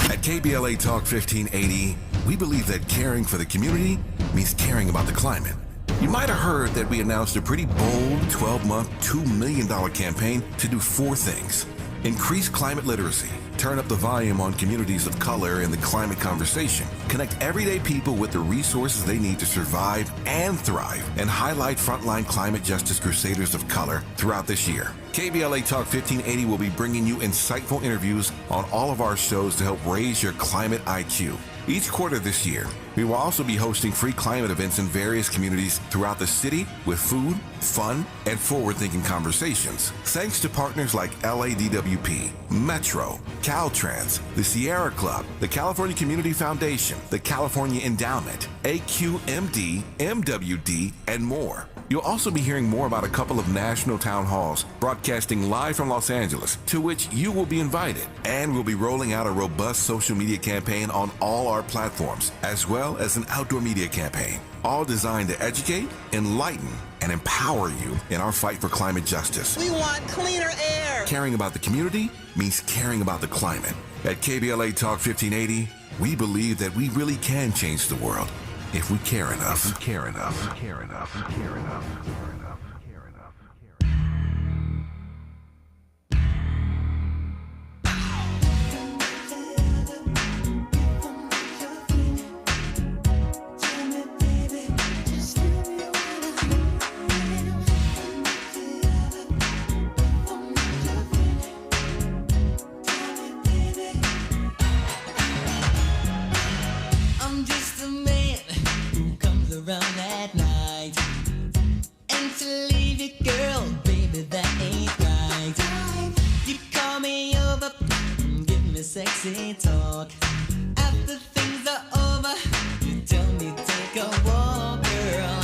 At KBLA Talk 1580, we believe that caring for the community means caring about the climate. You might have heard that we announced a pretty bold 12-month, $2 million campaign to do 4 things. Increase climate literacy, turn up the volume on communities of color in the climate conversation, connect everyday people with the resources they need to survive and thrive, and highlight frontline climate justice crusaders of color throughout this year. KBLA Talk 1580 will be bringing you insightful interviews on all of our shows to help raise your climate IQ. Each quarter this year, we will also be hosting free climate events in various communities throughout the city with food, fun, and forward-thinking conversations. Thanks to partners like LADWP, Metro, Caltrans, the Sierra Club, the California Community Foundation, the California Endowment, AQMD, MWD, and more. You'll also be hearing more about a couple of national town halls broadcasting live from Los Angeles, to which you will be invited. And we'll be rolling out a robust social media campaign on all our platforms, as well as an outdoor media campaign, all designed to educate, enlighten, and empower you in our fight for climate justice. We want cleaner air. Caring about the community means caring about the climate. At KBLA Talk 1580, we believe that we really can change the world if we care enough. If we care enough. If we care enough. If we care enough. If we care enough. If we care enough. I'm just a man who comes around at night, and to leave you, girl, baby, that ain't right. You call me over, give me sexy talk. After things are over, you tell me take a walk, girl.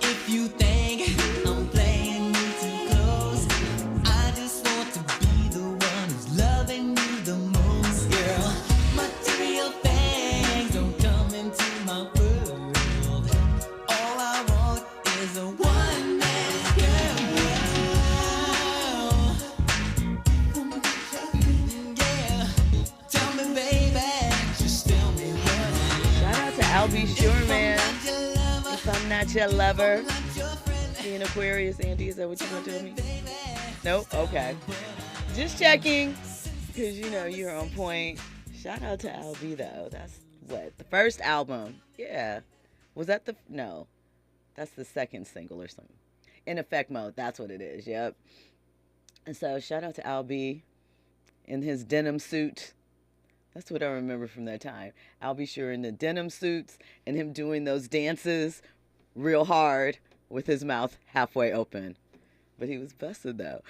If you think I'm playing you too close, I just want to be the one who's loving you the most, girl. Material things don't come into my world. All I want is a one-man girl. Yeah, tell me, baby, just tell me what. Shout out to Albie Sure, man. I'm not your lover, If I'm not your lover. I'm not your friend. Being Aquarius, Andy, is that what you want to tell me? Nope. Okay. Just checking, because you know you're on point. Shout out to Albie though. That's what, the first album. Yeah. Was that the no? That's the second single or something. In Effect Mode. That's what it is. Yep. And so shout out to Albie in his denim suit. That's what I remember from that time. Albie Sure in the denim suits and him doing those dances real hard with his mouth halfway open. But he was busted though.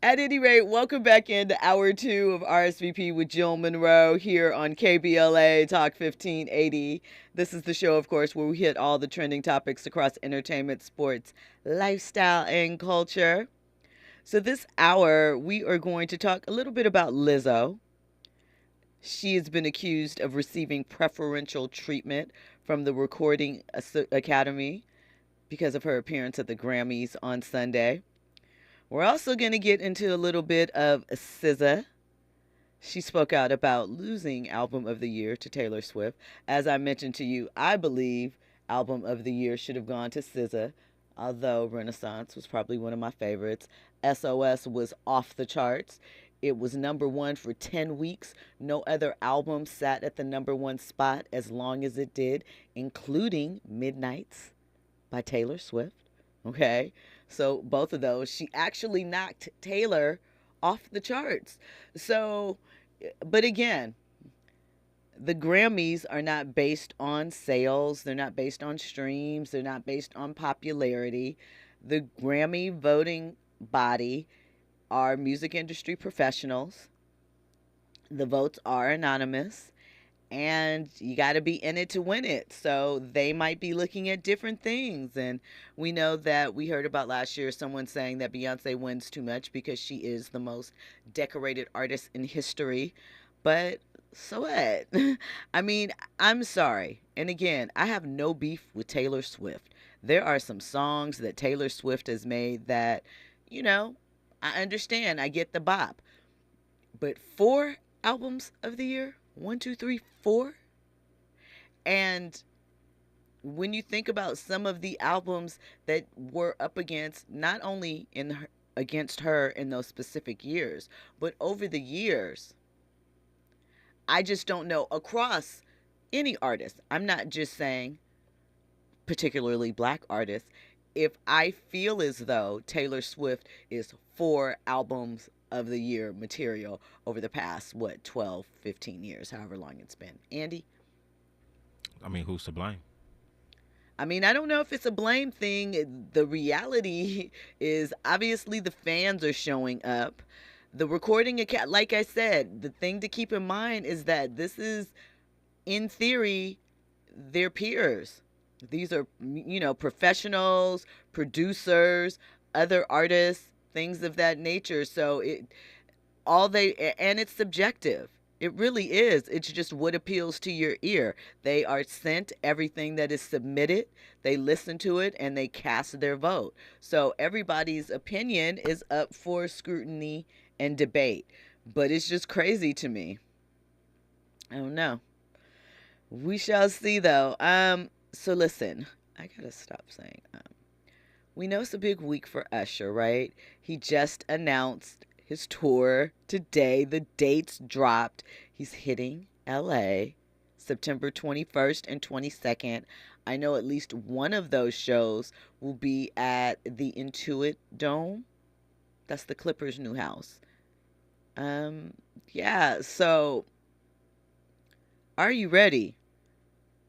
At any rate, welcome back into hour 2 of RSVP with Jill Munroe here on KBLA Talk 1580. This is the show, of course, where we hit all the trending topics across entertainment, sports, lifestyle, and culture. So this hour, we are going to talk a little bit about Lizzo. She has been accused of receiving preferential treatment from the Recording Academy because of her appearance at the Grammys on Sunday. We're also going to get into a little bit of SZA. She spoke out about losing Album of the Year to Taylor Swift. As I mentioned to you, I believe Album of the Year should have gone to SZA, although Renaissance was probably one of my favorites. SOS was off the charts. It was number 1 for 10 weeks. No other album sat at the number 1 spot as long as it did, including Weeknights by Taylor Swift. Okay? So both of those, she actually knocked Taylor off the charts. So, but again, the Grammys are not based on sales. They're not based on streams. They're not based on popularity. The Grammy voting body are music industry professionals. The votes are anonymous, and you got to be in it to win it. So they might be looking at different things. And we know that we heard about last year someone saying that Beyonce wins too much because she is the most decorated artist in history. But so what? I mean, I'm sorry. And again, I have no beef with Taylor Swift. There are some songs that Taylor Swift has made that, you know, I understand. I get the bop. But 4 albums of the year? 1, 2, 3, 4. And when you think about some of the albums that were up against, not only against her in those specific years, but over the years, I just don't know across any artist. I'm not just saying particularly black artists. If I feel as though Taylor Swift is 4 albums of the year material over the past, 12, 15 years, however long it's been. Andy? I mean, who's to blame? I mean, I don't know if it's a blame thing. The reality is obviously the fans are showing up. The recording account, like I said, the thing to keep in mind is that this is, in theory, their peers. These are, professionals, producers, other artists, things of that nature. So and it's subjective. It really is. It's just what appeals to your ear. They are sent everything that is submitted. They listen to it and they cast their vote. So everybody's opinion is up for scrutiny and debate. But it's just crazy to me. I don't know. We shall see, though. So listen, I gotta stop saying. We know it's a big week for Usher, right? He just announced his tour today. The dates dropped. He's hitting LA September 21st and 22nd. I know at least one of those shows will be at the Intuit Dome. That's the Clippers' new house. Yeah, so are you ready?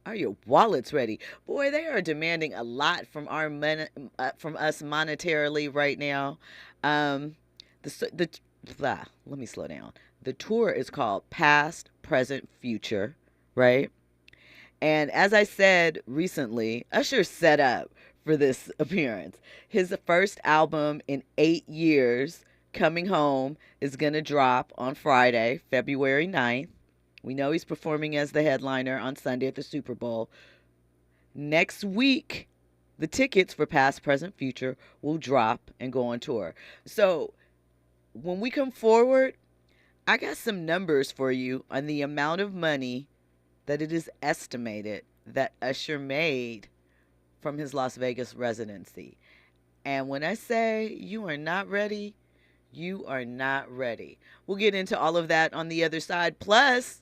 Are your wallets ready? Boy, they are demanding a lot from from us monetarily right now. Let me slow down. The tour is called Past, Present, Future, right? And as I said recently, Usher set up for this appearance. His first album in 8 years, Coming Home, is going to drop on Friday, February 9th. We know he's performing as the headliner on Sunday at the Super Bowl. Next week, the tickets for Past, Present, Future will drop and go on tour. So when we come forward, I got some numbers for you on the amount of money that it is estimated that Usher made from his Las Vegas residency. And when I say you are not ready, you are not ready. We'll get into all of that on the other side. Plus,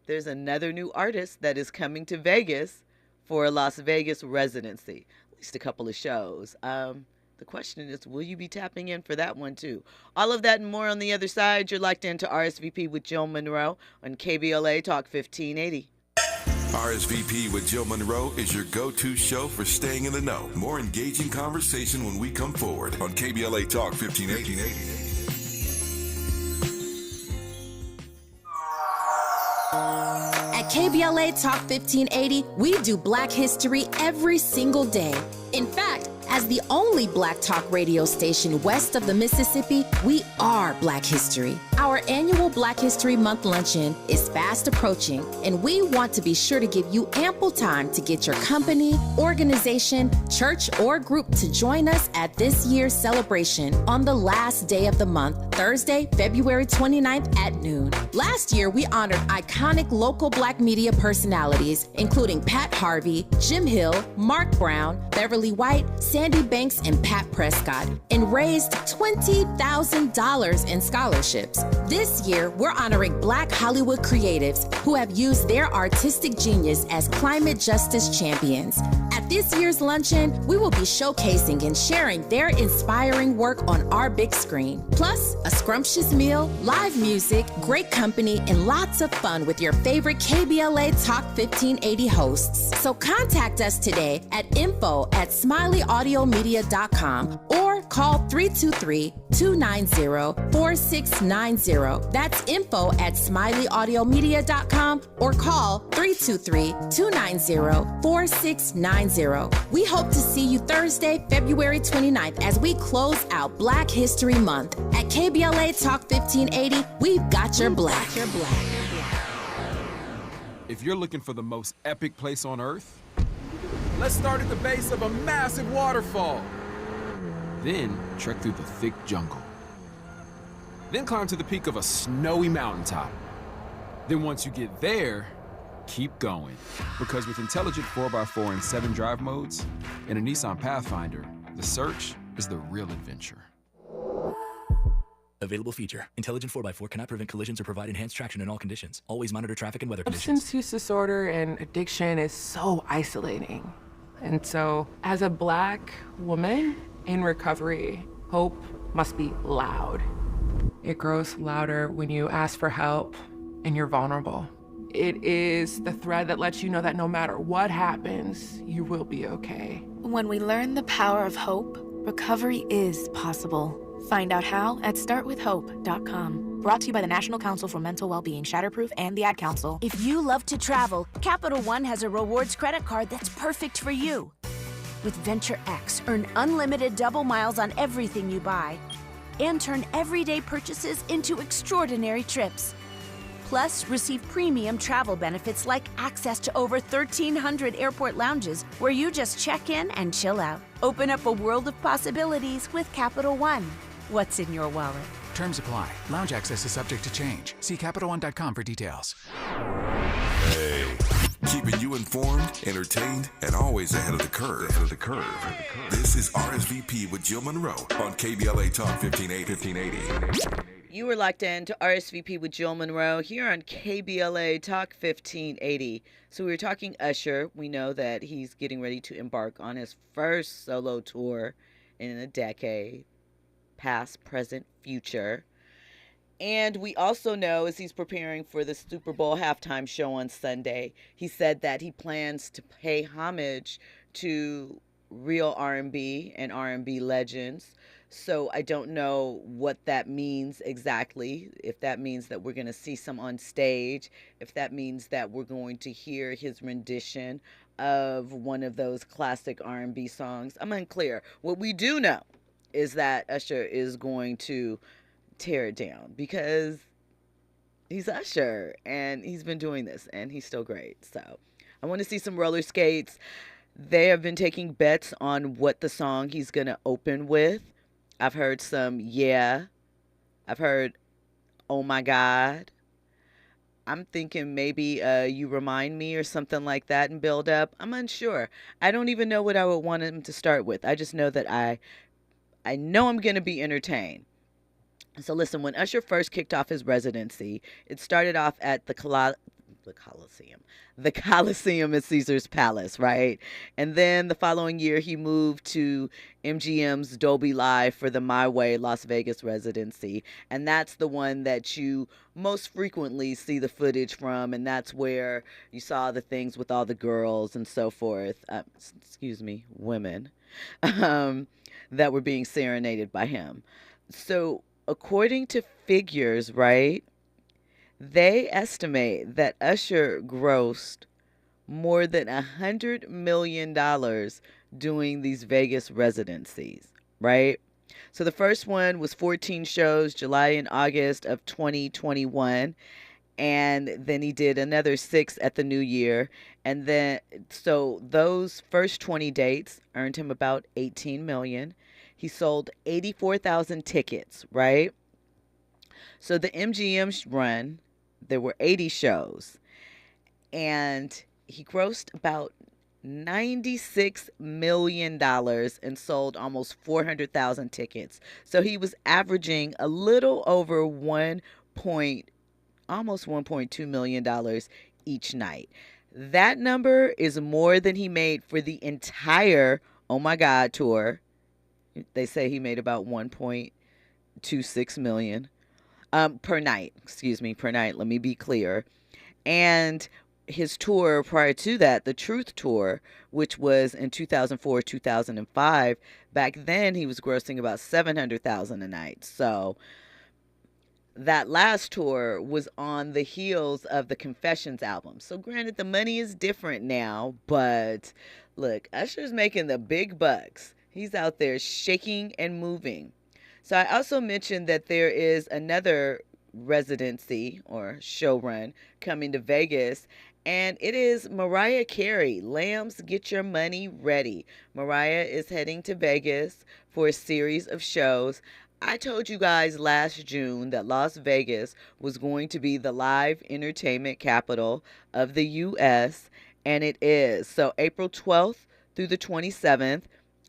there's another new artist that is coming to Vegas for a Las Vegas residency. At least a couple of shows. The question is, will you be tapping in for that one too? All of that and more on the other side. You're locked into RSVP with Jill Munroe on KBLA Talk 1580. RSVP with Jill Munroe is your go-to show for staying in the know. More engaging conversation when we come forward on KBLA Talk 1580. At KBLA Talk 1580, we do Black history every single day. In fact, as the only Black talk radio station west of the Mississippi, we are Black history. Our annual Black History Month luncheon is fast approaching, and we want to be sure to give you ample time to get your company, organization, church, or group to join us at this year's celebration on the last day of the month, Thursday, February 29th at noon. Last year, we honored iconic local Black media personalities, including Pat Harvey, Jim Hill, Mark Brown, Beverly White, Sandy Banks, and Pat Prescott, and raised $20,000 in scholarships. This year, we're honoring Black Hollywood creatives who have used their artistic genius as climate justice champions. At this year's luncheon, we will be showcasing and sharing their inspiring work on our big screen. Plus, a scrumptious meal, live music, great company, and lots of fun with your favorite KBLA Talk 1580 hosts. So contact us today at info@smileyAudiomedia.com or call 323-290-4690. That's info@smileyAudiomedia.com or call 323-290-4690. We hope to see you Thursday, February 29th as we close out Black History Month. At KBLA Talk 1580, we've got your Black. If you're looking for the most epic place on Earth, let's start at the base of a massive waterfall. Then trek through the thick jungle. Then climb to the peak of a snowy mountaintop. Then once you get there, keep going. Because with intelligent 4x4 and 7 drive modes and a Nissan Pathfinder, the search is the real adventure. Available feature. Intelligent 4x4 cannot prevent collisions or provide enhanced traction in all conditions. Always monitor traffic and weather conditions. Substance use disorder and addiction is so isolating. And so, as a Black woman in recovery, hope must be loud. It grows louder when you ask for help and you're vulnerable. It is the thread that lets you know that no matter what happens, you will be okay. When we learn the power of hope, recovery is possible. Find out how at startwithhope.com. Brought to you by the National Council for Mental Wellbeing, Shatterproof, and the Ad Council. If you love to travel, Capital One has a rewards credit card that's perfect for you. With Venture X, earn unlimited double miles on everything you buy and turn everyday purchases into extraordinary trips. Plus, receive premium travel benefits like access to over 1,300 airport lounges where you just check in and chill out. Open up a world of possibilities with Capital One. What's in your wallet? Terms apply. Lounge access is subject to change. See CapitalOne.com for details. Hey, keeping you informed, entertained, and always ahead of the curve. This is RSVP with Jill Munroe on KBLA Talk 1580. You were locked in to RSVP with Jill Munroe here on KBLA Talk 1580. So we were talking Usher. We know that he's getting ready to embark on his first solo tour in a decade, past, present, future. And we also know as he's preparing for the Super Bowl halftime show on Sunday, he said that he plans to pay homage to real R&B and R&B legends. So I don't know what that means exactly, if that means that we're going to see some on stage, if that means that we're going to hear his rendition of one of those classic R&B songs. I'm unclear. What we do know is that Usher is going to tear it down because he's Usher and he's been doing this and he's still great. So I want to see some roller skates. They have been taking bets on what the song he's going to open with. I've heard some, yeah. I've heard, oh my God. I'm thinking maybe You Remind Me or something like that and build up. I'm unsure. I don't even know what I would want him to start with. I just know that I know I'm going to be entertained. So listen, when Usher first kicked off his residency, it started off at the Coliseum at Caesar's Palace, right? And then the following year, he moved to MGM's Dolby Live for the My Way Las Vegas residency. And that's the one that you most frequently see the footage from. And that's where you saw the things with all the girls and so forth. Women that were being serenaded by him. So according to figures, right? They estimate that Usher grossed more than $100 million doing these Vegas residencies, right? So the first one was 14 shows, July and August of 2021. And then he did another 6 at the New Year. And then, so those first 20 dates earned him about $18 million. He sold 84,000 tickets, right? So the MGM run, there were 80 shows, and he grossed about $96 million and sold almost 400,000 tickets. So he was averaging a little over almost $1.2 million each night. That number is more than he made for the entire Oh My God tour. They say he made about $1.26 million. Per night. Let me be clear. And his tour prior to that, the Truth Tour, which was in 2004, 2005, back then he was grossing about $700,000 a night. So that last tour was on the heels of the Confessions album. So granted, the money is different now, but look, Usher's making the big bucks. He's out there shaking and moving. So I also mentioned that there is another residency or show run coming to Vegas, and it is Mariah Carey. Lambs, get your money ready. Mariah is heading to Vegas for a series of shows. I told you guys last June that Las Vegas was going to be the live entertainment capital of the U.S., and it is. So April 12th through the 27th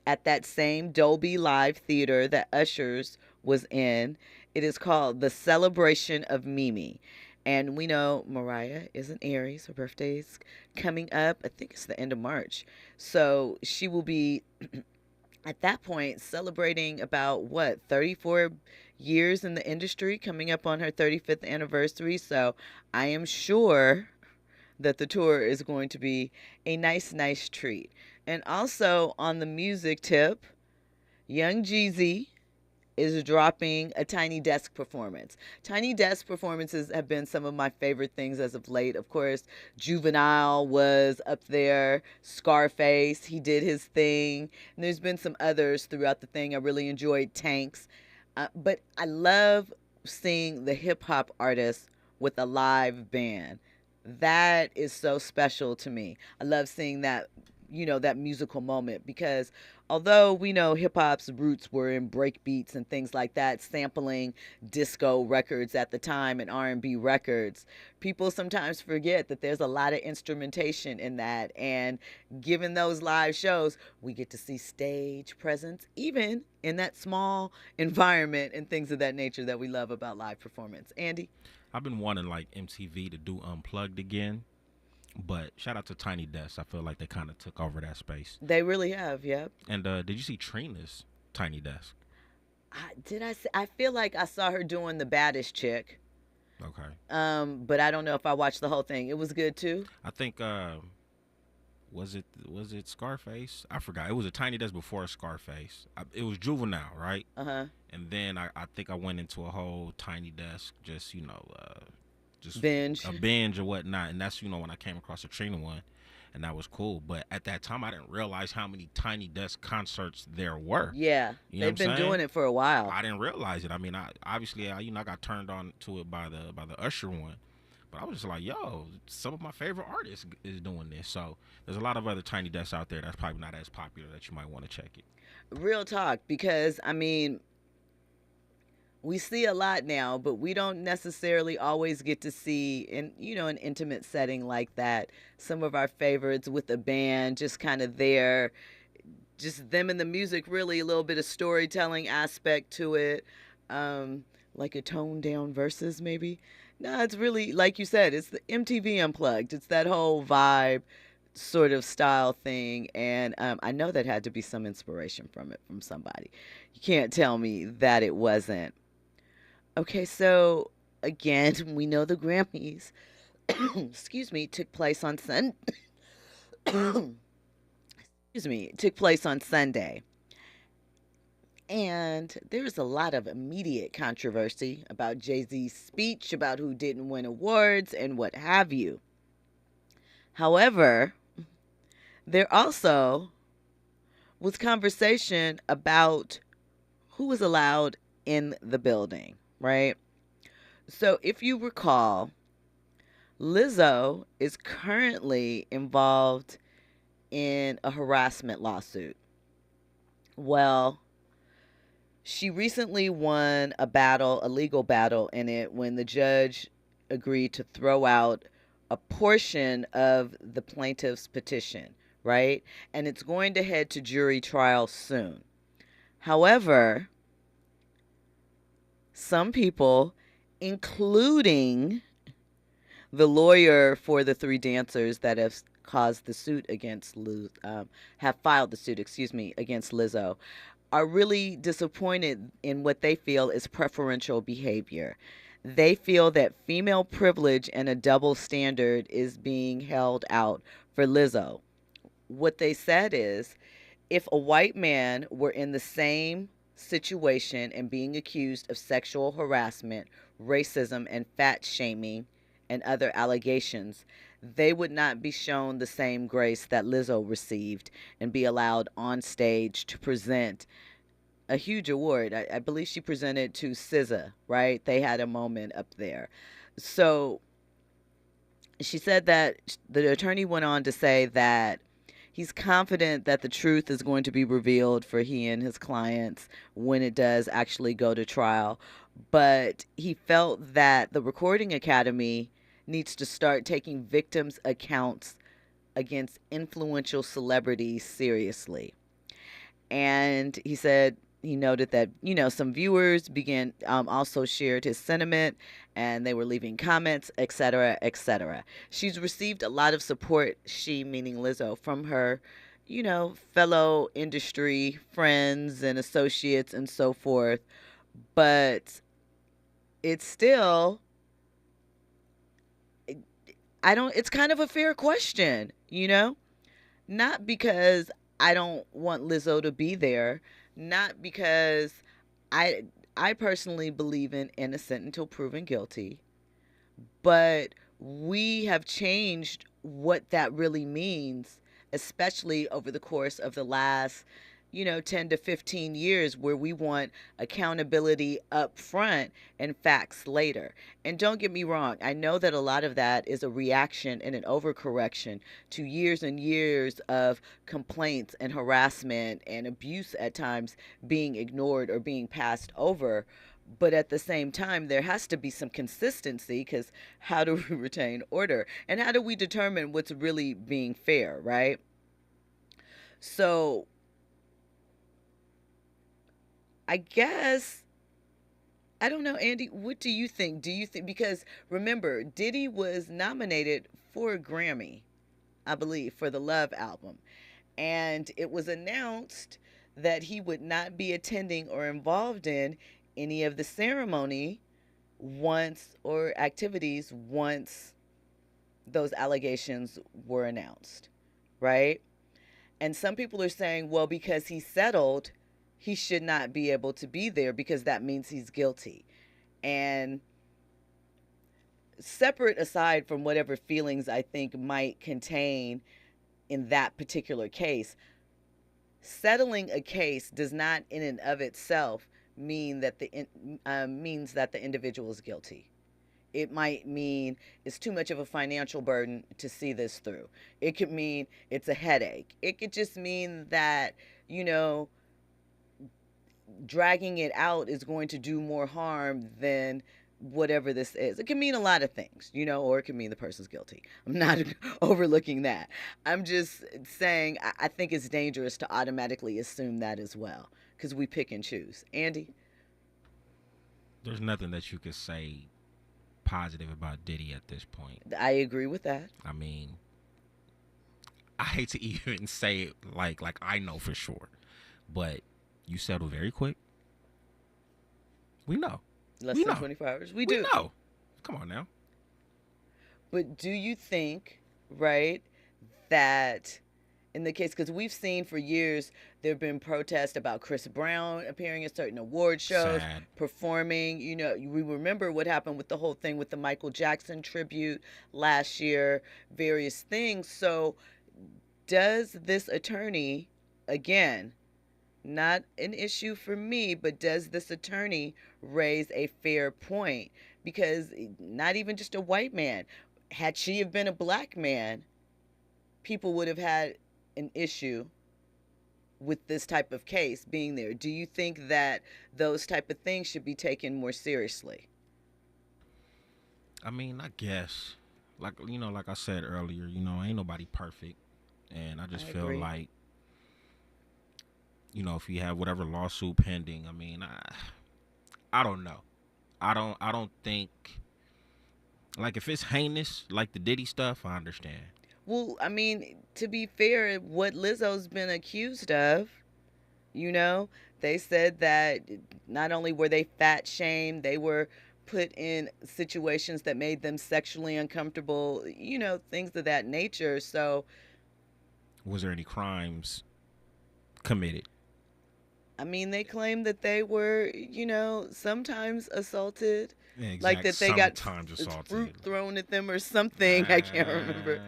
at that same Dolby Live Theater that Usher's was in. It is called The Celebration of Mimi. And we know Mariah is an Aries. Her birthday is coming up. I think it's the end of March. So she will be, at that point, celebrating about, 34 years in the industry, coming up on her 35th anniversary. So I am sure that the tour is going to be a nice treat. And also on the music tip, Young Jeezy is dropping a Tiny Desk performance. Tiny Desk performances have been some of my favorite things as of late. Of course, Juvenile was up there. Scarface, he did his thing. And there's been some others throughout the thing. I really enjoyed Tanks. But I love seeing the hip-hop artists with a live band. That is so special to me. I love seeing that, that musical moment, because although we know hip-hop's roots were in break beats and things like that, sampling disco records at the time and R&B records, people sometimes forget that there's a lot of instrumentation in that. And given those live shows, we get to see stage presence, even in that small environment and things of that nature that we love about live performance. Andy? I've been wanting like MTV to do Unplugged again. But shout out to Tiny Desk. I feel like they kind of took over that space. They really have, yep. And did you see Trina's Tiny Desk? I feel like I saw her doing the baddest chick. Okay. But I don't know if I watched the whole thing. It was good too. I think was it Scarface? I forgot. It was a Tiny Desk before Scarface. It was Juvenile, right? Uh-huh. And then I think I went into a whole Tiny Desk, just just binge. A binge or whatnot. And that's, when I came across the Trina one, and that was cool. But at that time, I didn't realize how many Tiny Desk concerts there were. Yeah, they've been doing it for a while. I didn't realize it. I mean, I got turned on to it by the Usher one. But I was just like, yo, some of my favorite artists is doing this. So there's a lot of other Tiny Desks out there that's probably not as popular that you might want to check it. Real talk, because, we see a lot now, but we don't necessarily always get to see in an intimate setting like that. Some of our favorites with a band, just kind of there, just them and the music, really a little bit of storytelling aspect to it, like a toned down verses maybe. No, it's really, like you said, it's the MTV Unplugged. It's that whole vibe sort of style thing, and I know that had to be some inspiration from somebody. You can't tell me that it wasn't. Okay, so again, we know the Grammys, excuse me, took place on Sunday. And there's a lot of immediate controversy about Jay-Z's speech, about who didn't win awards and what have you. However, there also was conversation about who was allowed in the building. Right? So if you recall, Lizzo is currently involved in a harassment lawsuit. Well, she recently won a legal battle in it, when the judge agreed to throw out a portion of the plaintiff's petition, right? And it's going to head to jury trial soon. However, some people, including the lawyer for the three dancers that have caused the suit against have filed the suit, against Lizzo, are really disappointed in what they feel is preferential behavior. They feel that female privilege and a double standard is being held out for Lizzo. What they said is, if a white man were in the same situation and being accused of sexual harassment, racism, and fat shaming and other allegations, they would not be shown the same grace that Lizzo received and be allowed on stage to present a huge award. I believe she presented to SZA, right? They had a moment up there. So she said that the attorney went on to say that he's confident that the truth is going to be revealed for he and his clients when it does actually go to trial. But he felt that the Recording Academy needs to start taking victims' accounts against influential celebrities seriously. And he said he noted that, some viewers began also shared his sentiment, and they were leaving comments, etc., etc. She's received a lot of support, she meaning Lizzo, from her, fellow industry friends and associates and so forth. But it's still, it's kind of a fair question, not because I don't want Lizzo to be there, not because I personally believe in innocent until proven guilty, but we have changed what that really means, especially over the course of the last 10 to 15 years, where we want accountability up front and facts later. And don't get me wrong, I know that a lot of that is a reaction and an overcorrection to years and years of complaints and harassment and abuse at times being ignored or being passed over. But at the same time, there has to be some consistency, because how do we retain order? And how do we determine what's really being fair, right? So I guess, I don't know, Andy, what do you think? Because remember, Diddy was nominated for a Grammy, I believe, for the Love album. And it was announced that he would not be attending or involved in any of the ceremony or activities once those allegations were announced, right? And some people are saying, well, because he settled, he should not be able to be there because that means he's guilty. And separate aside from whatever feelings I think might contain in that particular case, settling a case does not in and of itself mean that means that the individual is guilty. It might mean it's too much of a financial burden to see this through. It could mean it's a headache. It could just mean that, dragging it out is going to do more harm than whatever this is. It can mean a lot of things, or it can mean the person's guilty. I'm not overlooking that. I'm just saying I think it's dangerous to automatically assume that as well, because we pick and choose. Andy? There's nothing that you could say positive about Diddy at this point. I agree with that. I mean, I hate to even say it like I know for sure, but you settle very quick. We know. Less than 24 hours. We do. We know. Come on now. But do you think, right, that in the case, because we've seen for years there have been protests about Chris Brown appearing at certain award shows, performing. We remember what happened with the whole thing with the Michael Jackson tribute last year, various things. So does this attorney, again, not an issue for me, but does this attorney raise a fair point? Because not even just a white man. Had she have been a black man, people would have had an issue with this type of case being there. Do you think that those type of things should be taken more seriously? I mean, I guess, like I said earlier, ain't nobody perfect. And I just feel like, if you have whatever lawsuit pending, I mean, I don't know. I don't think, like, if it's heinous, like the Diddy stuff, I understand. Well, I mean, to be fair, what Lizzo's been accused of, they said that not only were they fat shamed, they were put in situations that made them sexually uncomfortable, things of that nature. So, was there any crimes committed? I mean, they claim that they were, sometimes assaulted. Yeah, exactly. Like that they got fruit thrown at them or something. I can't remember.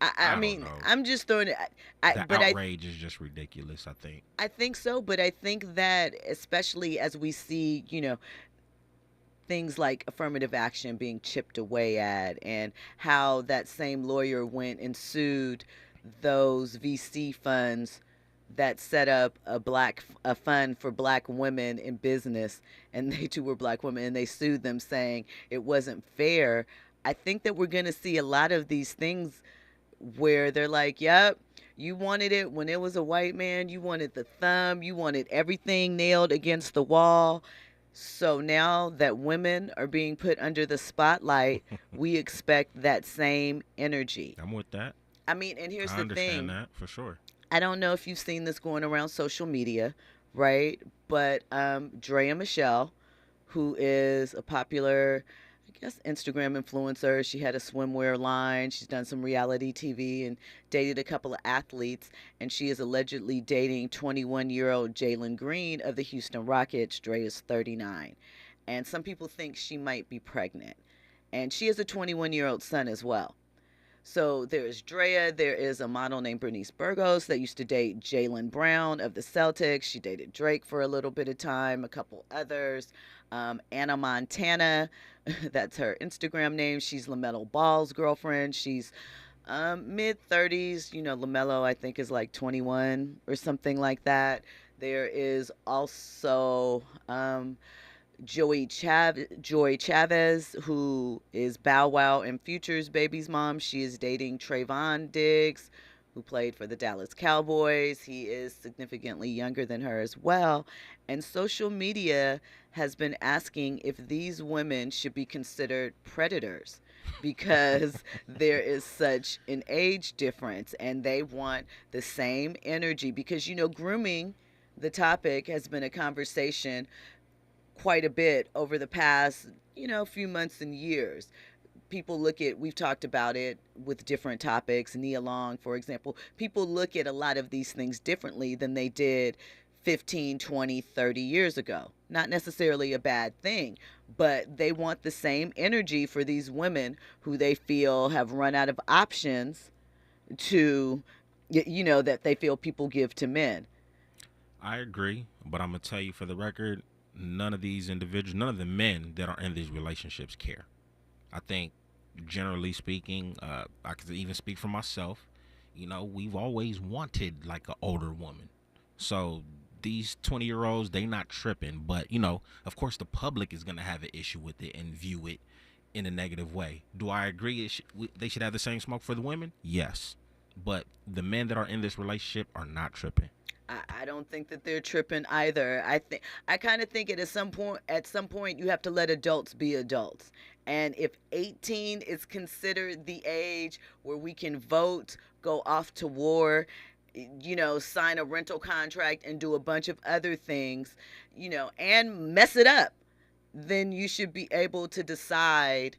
I mean, I'm just throwing it. Outrage is just ridiculous, I think. I think so, but I think that especially as we see, things like affirmative action being chipped away at, and how that same lawyer went and sued those VC funds that set up a fund for black women in business, and they too were black women, and they sued them saying it wasn't fair. I think that we're going to see a lot of these things where they're like, yep, you wanted it when it was a white man, you wanted the thumb, you wanted everything nailed against the wall. So now that women are being put under the spotlight, we expect that same energy. I'm with that. I mean, and here's the thing. I understand that for sure. I don't know if you've seen this going around social media, right? But Drea Michelle, who is a popular, I guess, Instagram influencer. She had a swimwear line. She's done some reality TV and dated a couple of athletes. And she is allegedly dating 21-year-old Jalen Green of the Houston Rockets. Drea is 39. And some people think she might be pregnant. And she has a 21-year-old son as well. So there is Drea. There is a model named Bernice Burgos that used to date Jaylen Brown of the Celtics. She dated Drake for a little bit of time, a couple others. Anna Montana, that's her Instagram name. She's LaMelo Ball's girlfriend. She's mid-30s. You know, LaMelo, I think, is like 21 or something like that. There is also Joy Chavez, who is Bow Wow and Future's baby's mom. She is dating Trayvon Diggs, who played for the Dallas Cowboys. He is significantly younger than her as well. And social media has been asking if these women should be considered predators because there is such an age difference, and they want the same energy because, you know, grooming, the topic, has been a conversation quite a bit over the past, you know, few months and years. People look at, we've talked about it with different topics, Nia Long, for example. People look at a lot of these things differently than they did 15, 20, 30 years ago. Not necessarily a bad thing, but they want the same energy for these women who they feel have run out of options to, you know, that they feel people give to men. I agree, but I'm going to tell you for the record, none of these individuals, none of the men that are in these relationships care. I think, generally speaking, I could even speak for myself, you know, we've always wanted like an older woman. So these 20-year-olds, they not tripping. But, you know, of course, the public is going to have an issue with it and view it in a negative way. Do I agree they should have the same smoke for the women? Yes. But the men that are in this relationship are not tripping. I don't think that they're tripping either. I kind of think at some point you have to let adults be adults. And if 18 is considered the age where we can vote, go off to war, you know, sign a rental contract and do a bunch of other things, you know, and mess it up, then you should be able to decide,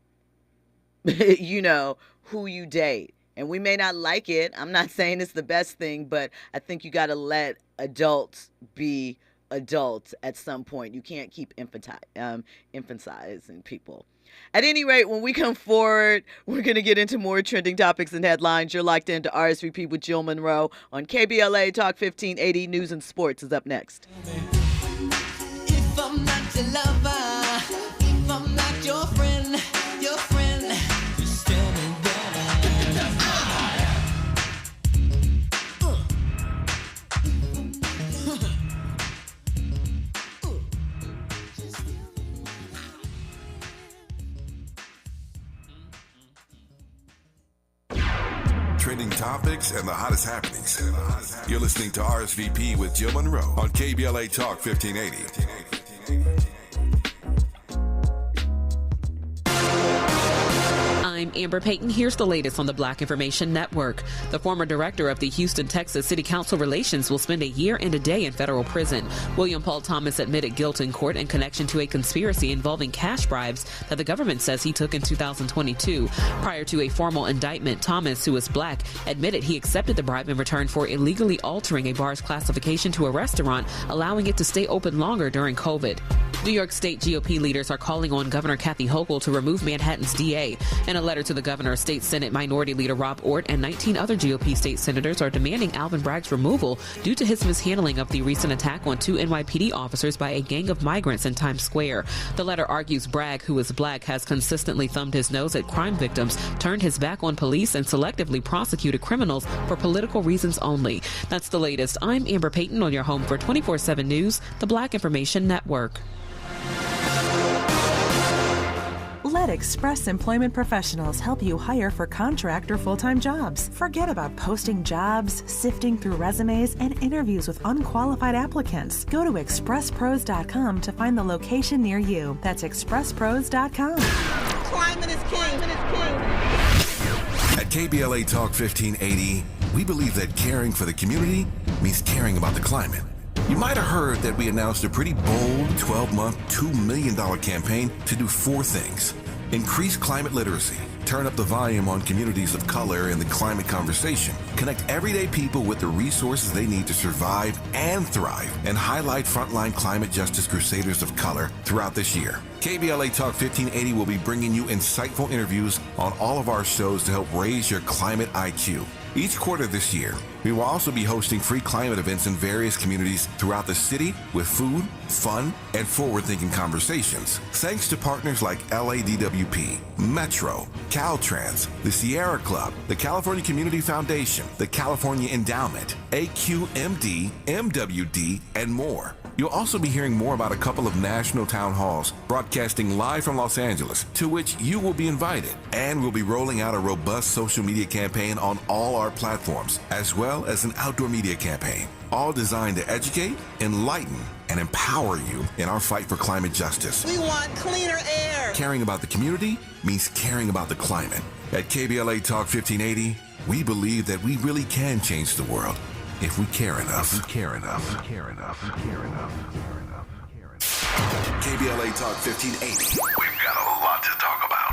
you know, who you date. And we may not like it. I'm not saying it's the best thing, but I think you got to let adults be adults at some point. You can't keep emphasizing people. At any rate, when we come forward, we're going to get into more trending topics and headlines. You're locked into RSVP with Jill Munroe on KBLA Talk 1580. News and Sports is up next. If I'm not your lover, if I'm not your friend, just tell me that Trending topics and the hottest happenings. You're listening to RSVP with Jill Munroe on KBLA Talk 1580. I'm Amber Payton. Here's the latest on the Black Information Network. The former director of the Houston, Texas City Council Relations will spend a year and a day in federal prison. William Paul Thomas admitted guilt in court in connection to a conspiracy involving cash bribes that the government says he took in 2022. Prior to a formal indictment, Thomas, who is black, admitted he accepted the bribe in return for illegally altering a bar's classification to a restaurant, allowing it to stay open longer during COVID. New York State GOP leaders are calling on Governor Kathy Hochul to remove Manhattan's DA. In a letter to the governor, State Senate Minority Leader Rob Ort and 19 other GOP state senators are demanding Alvin Bragg's removal due to his mishandling of the recent attack on 2 NYPD officers by a gang of migrants in Times Square. The letter argues Bragg, who is black, has consistently thumbed his nose at crime victims, turned his back on police, and selectively prosecuted criminals for political reasons only. That's the latest. I'm Amber Payton on your home for 24/7 News, the Black Information Network. Let Express Employment Professionals help you hire for contract or full-time jobs. Forget about posting jobs, sifting through resumes, and interviews with unqualified applicants. Go to expresspros.com to find the location near you. That's expresspros.com. Climate is king. At KBLA Talk 1580, we believe that caring for the community means caring about the climate. You might have heard that we announced a pretty bold 12-month, $2 million campaign to do 4 things. Increase climate literacy, turn up the volume on communities of color in the climate conversation, connect everyday people with the resources they need to survive and thrive, and highlight frontline climate justice crusaders of color throughout this year. KBLA Talk 1580 will be bringing you insightful interviews on all of our shows to help raise your climate IQ. Each quarter this year, we will also be hosting free climate events in various communities throughout the city with food, fun, and forward-thinking conversations. Thanks to partners like LADWP, Metro, Caltrans, the Sierra Club, the California Community Foundation, the California Endowment, AQMD, MWD, and more. You'll also be hearing more about a couple of national town halls broadcasting live from Los Angeles, to which you will be invited. And we'll be rolling out a robust social media campaign on all our platforms, as well as an outdoor media campaign, all designed to educate, enlighten, and empower you in our fight for climate justice. We want cleaner air. Caring about the community means caring about the climate. At KBLA Talk 1580, we believe that we really can change the world if we care enough. KBLA Talk 1580. We've got a lot to talk about.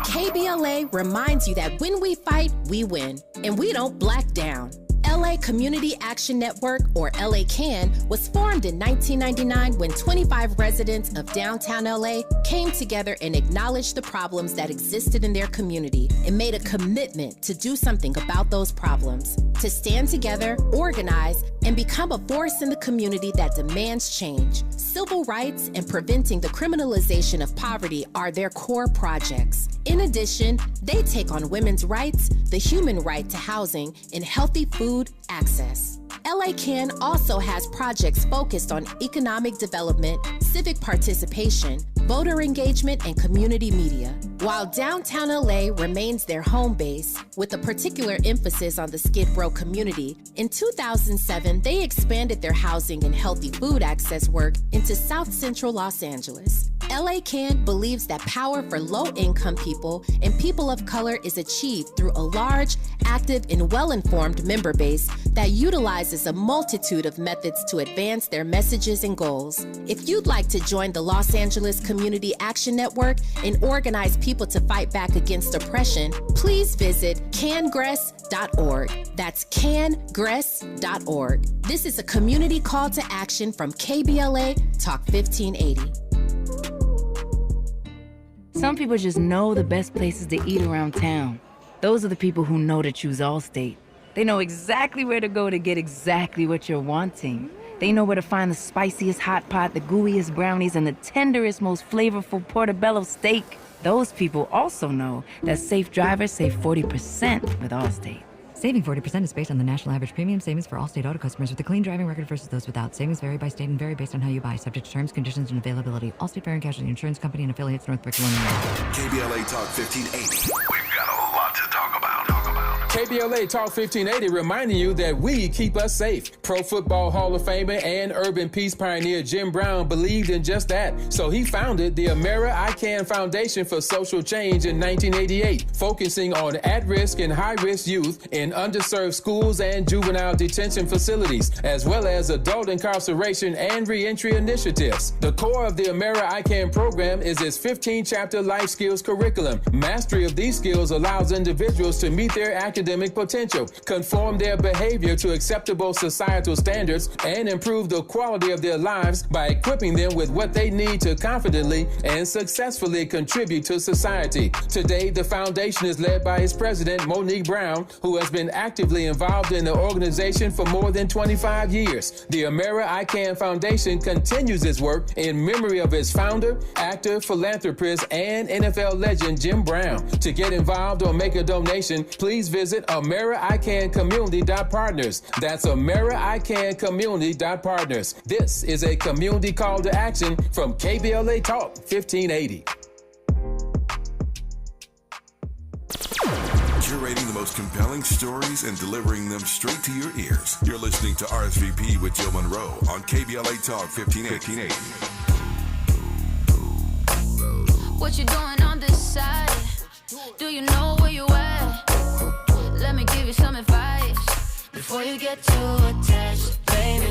KBLA reminds you that when we fight, we win, and we don't black down. LA Community Action Network, or LA CAN, was formed in 1999 when 25 residents of downtown LA came together and acknowledged the problems that existed in their community and made a commitment to do something about those problems, to stand together, organize, and become a force in the community that demands change. Civil rights and preventing the criminalization of poverty are their core projects. In addition, they take on women's rights, the human right to housing, and healthy food access. LA CAN also has projects focused on economic development, civic participation, voter engagement, and community media. While downtown LA remains their home base, with a particular emphasis on the Skid Row community, in 2007, they expanded their housing and healthy food access work into South Central Los Angeles. LA CAN believes that power for low-income people and people of color is achieved through a large, active, and well-informed member base that utilizes a multitude of methods to advance their messages and goals. If you'd like to join the Los Angeles Community Action Network and organize people to fight back against oppression, please visit cangress.org. That's cangress.org. This is a community call to action from KBLA Talk 1580. Some people just know the best places to eat around town. Those are the people who know to choose Allstate. They know exactly where to go to get exactly what you're wanting. They know where to find the spiciest hot pot, the gooeyest brownies, and the tenderest, most flavorful portobello steak. Those people also know that safe drivers save 40% with Allstate. Saving 40% is based on the national average premium savings for Allstate auto customers with a clean driving record versus those without. Savings vary by state and vary based on how you buy, subject to terms, conditions, and availability. Allstate Fire and Casualty Insurance Company and affiliates, Northbrook, Illinois. KBLA Talk 1580. We've got a lot to talk about. KBLA Talk 1580 reminding you that we keep us safe. Pro Football Hall of Famer and urban peace pioneer Jim Brown believed in just that. So he founded the Amera I Can Foundation for Social Change in 1988, focusing on at-risk and high-risk youth in underserved schools and juvenile detention facilities, as well as adult incarceration and reentry initiatives. The core of the Amera I Can program is its 15-chapter life skills curriculum. Mastery of these skills allows individuals to meet their academic potential, conform their behavior to acceptable societal societal standards and improve the quality of their lives by equipping them with what they need to confidently and successfully contribute to society. Today, the foundation is led by its president, Monique Brown, who has been actively involved in the organization for more than 25 years. The Amera I Can Foundation continues its work in memory of its founder, actor, philanthropist, and NFL legend Jim Brown. To get involved or make a donation, please visit AmeriICanCommunity.partners. That's AmeriICanCommunity.partners. This is a community call to action from KBLA Talk 1580. Curating the most compelling stories and delivering them straight to your ears. You're listening to RSVP with Jill Munroe on KBLA Talk 1580. What you doing on this side? Do you know where you at? Let me give you some advice before you get too attached, baby.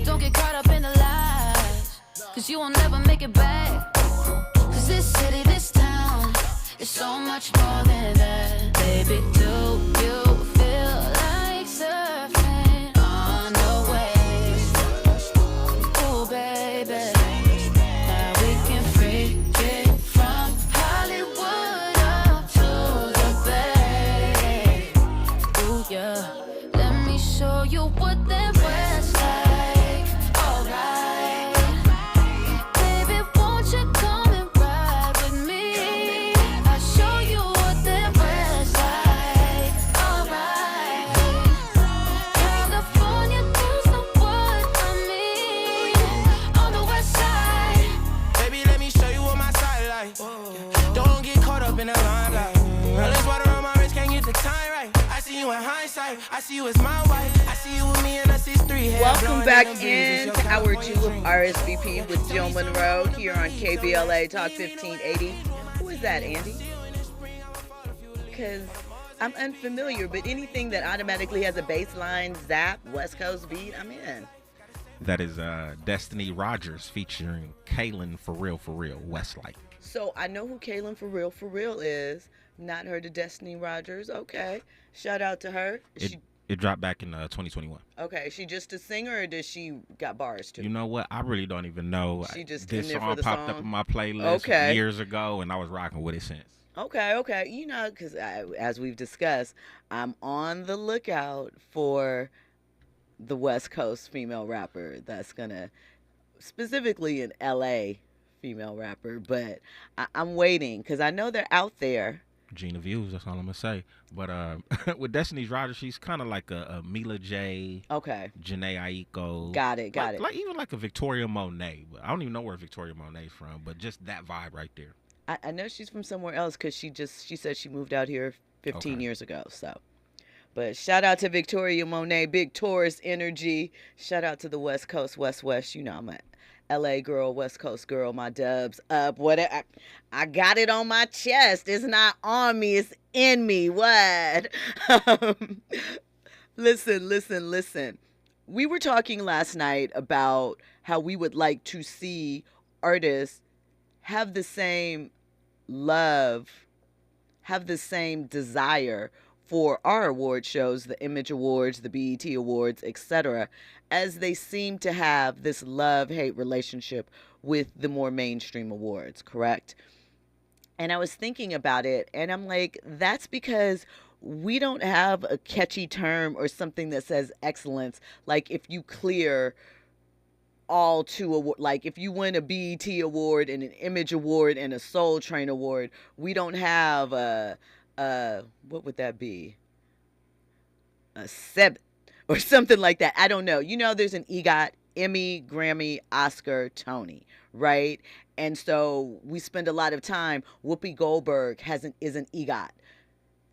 Don't get caught up in the lies, cause you will never make it back. Cause this city, this town, is so much more than that. Baby, do you feel like surfing on the waves? Ooh, baby, now we can freak it from Hollywood up to the Bay. Ooh, yeah, let me show you what that West like. Alright, baby, won't you come and ride with me? I'll show you what that West like. Alright, California girls know what I mean. On the West side, Baby, let me show you what my side like. Don't get caught up in the limelight. All this water on my wrist, can't get the time right. I see you in hindsight, I see you as my wife. I see you with me and us, it's three heads. Welcome back in to Hour 2 of RSVP with Jill Munroe here on KBLA Talk 1580. Who is that, Andy? Because I'm unfamiliar, but anything that automatically has a baseline zap, West Coast beat, I'm in. That is Destiny Rogers featuring Kaylin For Real, Westlake. So I know who Kaylin For Real is. Not heard of Destiny Rogers. Okay. Shout out to her. It dropped back in 2021. Okay. Is she just a singer or does she got bars too? You know what? I really don't even know. She just this in there for song the popped song? up in my playlist Okay. years ago, and I was rocking with it since. Okay. You know, because as we've discussed, I'm on the lookout for the West Coast female rapper that's going to, specifically an LA female rapper, but I'm waiting because I know they're out there. Gina Views, that's all I'm going to say. But with Destiny Rogers, she's kind of like a Mila J. Okay. Janae Aiko. Got it. Like even like a Victoria Monet. But I don't even know where Victoria Monet's from, but just that vibe right there. I know she's from somewhere else because she said she moved out here 15 years ago. So, but shout out to Victoria Monet, big Taurus energy. Shout out to the West Coast, West. You know I'm a LA girl, West Coast girl. My dubs up. I got it on my chest. It's not on me. It's in me. What? Listen. We were talking last night about how we would like to see artists have the same love, have the same desire for our award shows, the Image Awards, the BET Awards, etc., as they seem to have this love-hate relationship with the more mainstream awards, correct? And I was thinking about it, and I'm like, that's because we don't have a catchy term or something that says excellence. Like if you clear all two awards, like if you win a BET award and an Image Award and a Soul Train Award, we don't have a what would that be? A SEB or something like that. I don't know. You know, there's an EGOT, Emmy, Grammy, Oscar, Tony, right? And so we spend a lot of time. Whoopi Goldberg is an EGOT.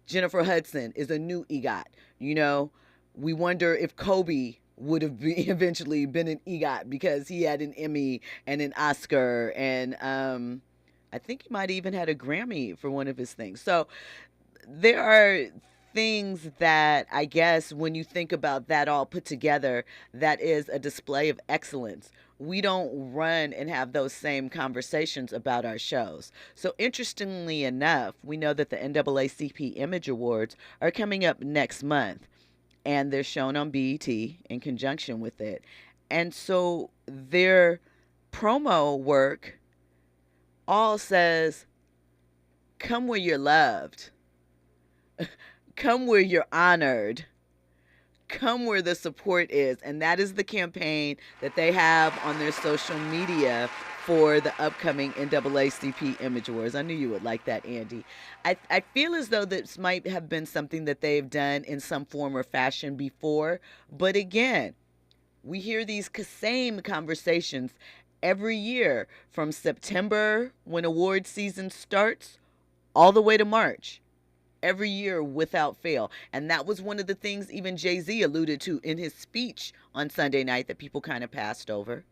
Jennifer Hudson is a new EGOT. You know, we wonder if Kobe would have eventually been an EGOT because he had an Emmy and an Oscar, and I think he might even had a Grammy for one of his things. So there are things that I guess when you think about that all put together, that is a display of excellence. We don't run and have those same conversations about our shows. So interestingly enough, we know that the NAACP Image Awards are coming up next month. and they're shown on BET in conjunction with it. And so their promo work all says, come where you're loved, come where you're honored, come where the support is. And that is the campaign that they have on their social media for the upcoming NAACP Image Awards. I knew you would like that, Andy. I feel as though this might have been something that they've done in some form or fashion before. But again, we hear these same conversations every year from September, when award season starts, all the way to March. Every year without fail. And that was one of the things even Jay-Z alluded to in his speech on Sunday night that people kind of passed over.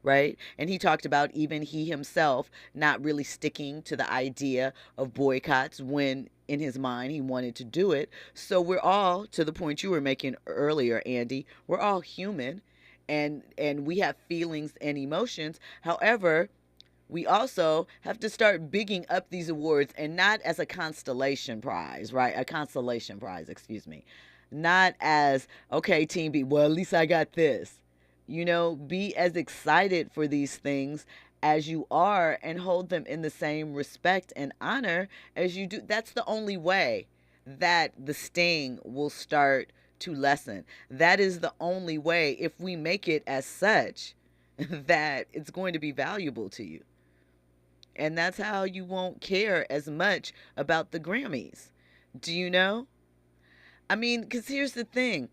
Right? And he talked about even he himself not really sticking to the idea of boycotts when in his mind he wanted to do it. So we're all, to the point you were making earlier, Andy, we're all human and we have feelings and emotions. However, we also have to start bigging up these awards, and not as a constellation prize, right? A consolation prize, excuse me. Not as, okay, Team B, well, at least I got this. You know, be as excited for these things as you are and hold them in the same respect and honor as you do. That's the only way that the sting will start to lessen. That is the only way, if we make it as such, that it's going to be valuable to you. And that's how you won't care as much about the Grammys. Do you know? I mean, because here's the thing.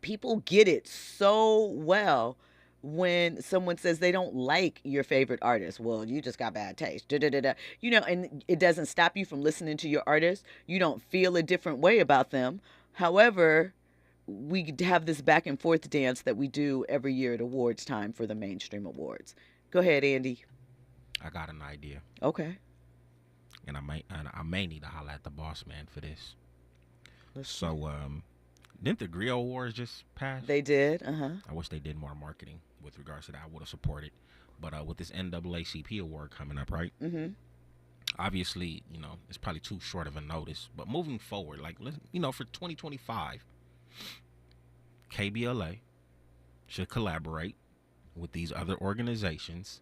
People get it so well when someone says they don't like your favorite artist. Well, you just got bad taste. You know, and it doesn't stop you from listening to your artist. You don't feel a different way about them. However, we have this back and forth dance that we do every year at awards time for the mainstream awards. Go ahead, Andy. I got an idea. Okay. And I may need to holler at the boss man for this. Didn't the Griot Awards just pass? They did. I wish they did more marketing with regards to that. I would have supported. But with this NAACP award coming up, right? Mm-hmm. Obviously, you know, it's probably too short of a notice. But moving forward, like, you know, for 2025, KBLA should collaborate with these other organizations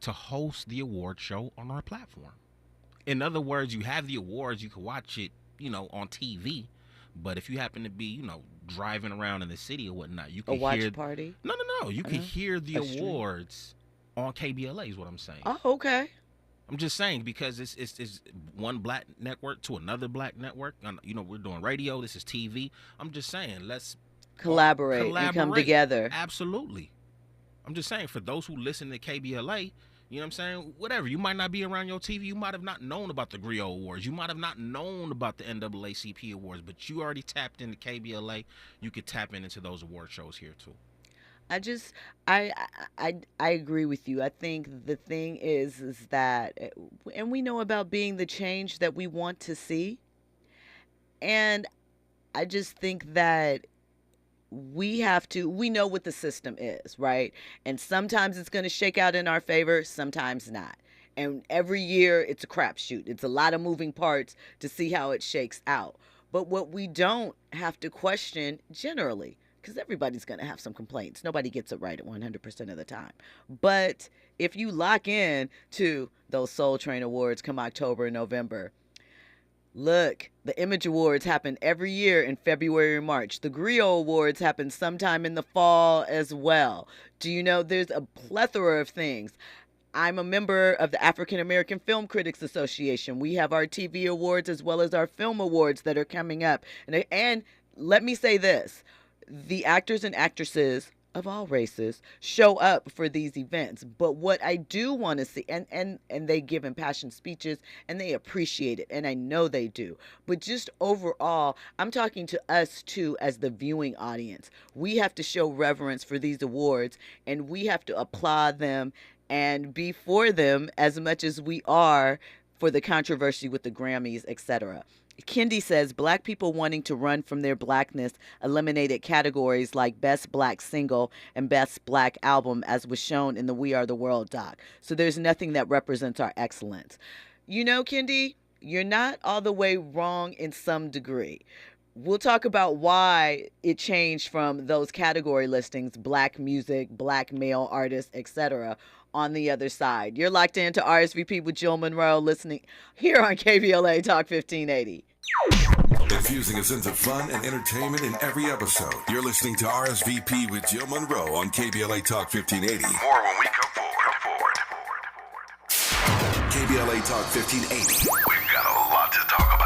to host the award show on our platform. In other words, you have the awards, you can watch it, you know, on TV. But if you happen to be, you know, driving around in the city or whatnot, you can hear... A watch hear... party? No. You can hear the awards on KBLA is what I'm saying. Oh, okay. I'm just saying because it's one black network to another black network. You know, we're doing radio. This is TV. I'm just saying, let's... Collaborate and come together. Absolutely. I'm just saying, for those who listen to KBLA... You know what I'm saying? Whatever. You might not be around your TV. You might have not known about the Griot Awards. You might have not known about the NAACP Awards, but you already tapped into KBLA. You could tap into those award shows here too. I agree with you. I think the thing is that, and we know about being the change that we want to see. And I just think that we know what the system is, right? And sometimes it's going to shake out in our favor, sometimes not. And every year it's a crapshoot. It's a lot of moving parts to see how it shakes out. But what we don't have to question generally, because everybody's going to have some complaints. Nobody gets it right at 100% of the time. But if you lock in to those Soul Train Awards come October and November, look, the Image Awards happen every year in February or March. The Griot Awards happen sometime in the fall as well. Do you know there's a plethora of things? I'm a member of the African American Film Critics Association. We have our TV awards as well as our film awards that are coming up. And let me say this, the actors and actresses of all races show up for these events. But what I do want to see, and they give impassioned speeches and they appreciate it, and I know they do. But just overall, I'm talking to us too as the viewing audience. We have to show reverence for these awards, and we have to applaud them and be for them as much as we are for the controversy with the Grammys, etc. Kendi says, Black people wanting to run from their blackness eliminated categories like Best Black Single and Best Black Album, as was shown in the We Are the World doc. So there's nothing that represents our excellence. You know, Kendi, you're not all the way wrong in some degree. We'll talk about why it changed from those category listings, black music, black male artists, etc., on the other side. You're locked into RSVP with Jill Munroe, listening here on KBLA Talk 1580. Infusing a sense of fun and entertainment in every episode. You're listening to RSVP with Jill Munroe on KBLA Talk 1580. More when we come forward. KBLA Talk 1580. We've got a lot to talk about.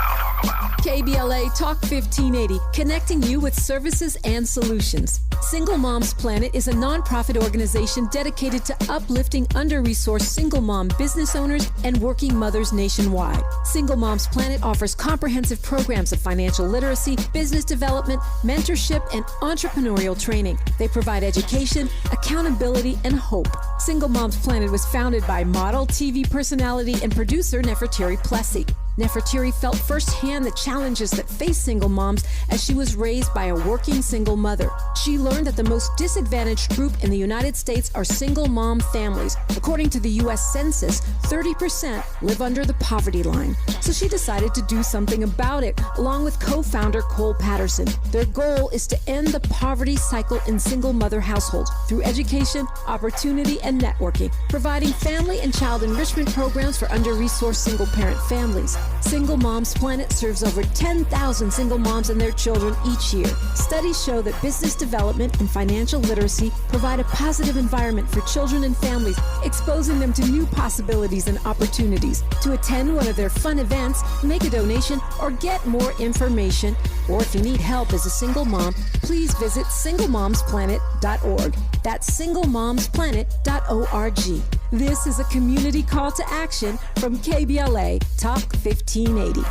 KBLA Talk 1580, connecting you with services and solutions. Single Moms Planet is a nonprofit organization dedicated to uplifting under-resourced single mom business owners and working mothers nationwide. Single Moms Planet offers comprehensive programs of financial literacy, business development, mentorship, and entrepreneurial training. They provide education, accountability, and hope. Single Moms Planet was founded by model, TV personality, and producer Nefertari Plessy. Nefertari felt firsthand the challenges that face single moms as she was raised by a working single mother. She learned that the most disadvantaged group in the United States are single mom families. According to the U.S. Census, 30% live under the poverty line. So she decided to do something about it, along with co-founder Cole Patterson. Their goal is to end the poverty cycle in single mother households through education, opportunity, and networking, providing family and child enrichment programs for under-resourced single-parent families. Single Moms Planet serves over 10,000 single moms and their children each year. Studies show that business development and financial literacy provide a positive environment for children and families, exposing them to new possibilities and opportunities. To attend one of their fun events, make a donation, or get more information, or if you need help as a single mom, please visit singlemomsplanet.org. That's singlemomsplanet.org. This is a community call to action from KBLA Talk 1580.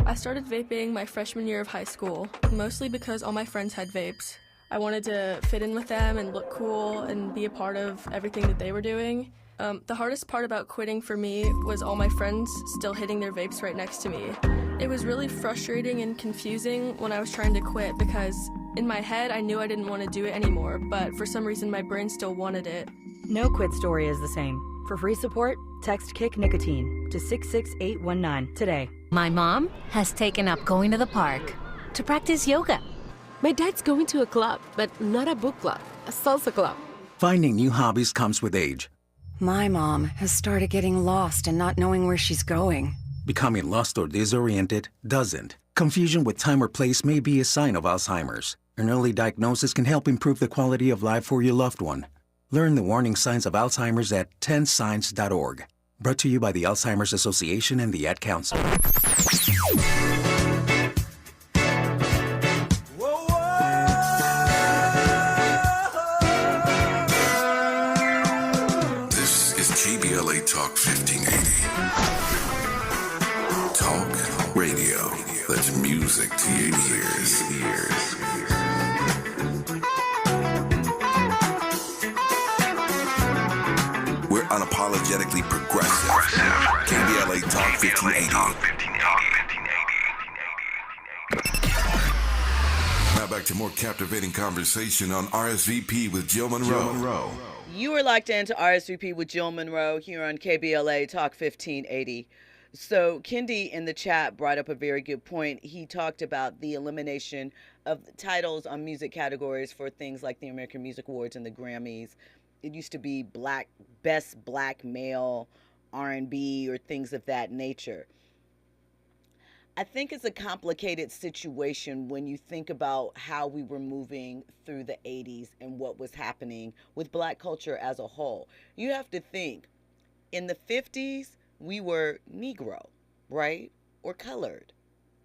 I started vaping my freshman year of high school, mostly because all my friends had vapes. I wanted to fit in with them and look cool and be a part of everything that they were doing. The hardest part about quitting for me was all my friends still hitting their vapes right next to me. It was really frustrating and confusing when I was trying to quit because in my head I knew I didn't want to do it anymore, but for some reason my brain still wanted it. No quit story is the same. For free support, text Kick Nicotine to 66819 today. My mom has taken up going to the park to practice yoga. My dad's going to a club, but not a book club, a salsa club. Finding new hobbies comes with age. My mom has started getting lost and not knowing where she's going. Becoming lost or disoriented doesn't. Confusion with time or place may be a sign of Alzheimer's. An early diagnosis can help improve the quality of life for your loved one. Learn the warning signs of Alzheimer's at 10signs.org. Brought to you by the Alzheimer's Association and the Ad Council. This is KBLA Talk 1580. Talk radio. That's music to your ears. We're unapologetically progressive. KBLA Talk 1580. Now back to more captivating conversation on RSVP with Jill Munroe. You are locked into RSVP with Jill Munroe here on KBLA Talk 1580. So Kendi in the chat brought up a very good point. He talked about the elimination of titles on music categories for things like the American Music Awards and the Grammys. It used to be best black male R&B or things of that nature. I think it's a complicated situation when you think about how we were moving through the 80s and what was happening with black culture as a whole. You have to think, in the 50s, we were Negro, right? Or colored.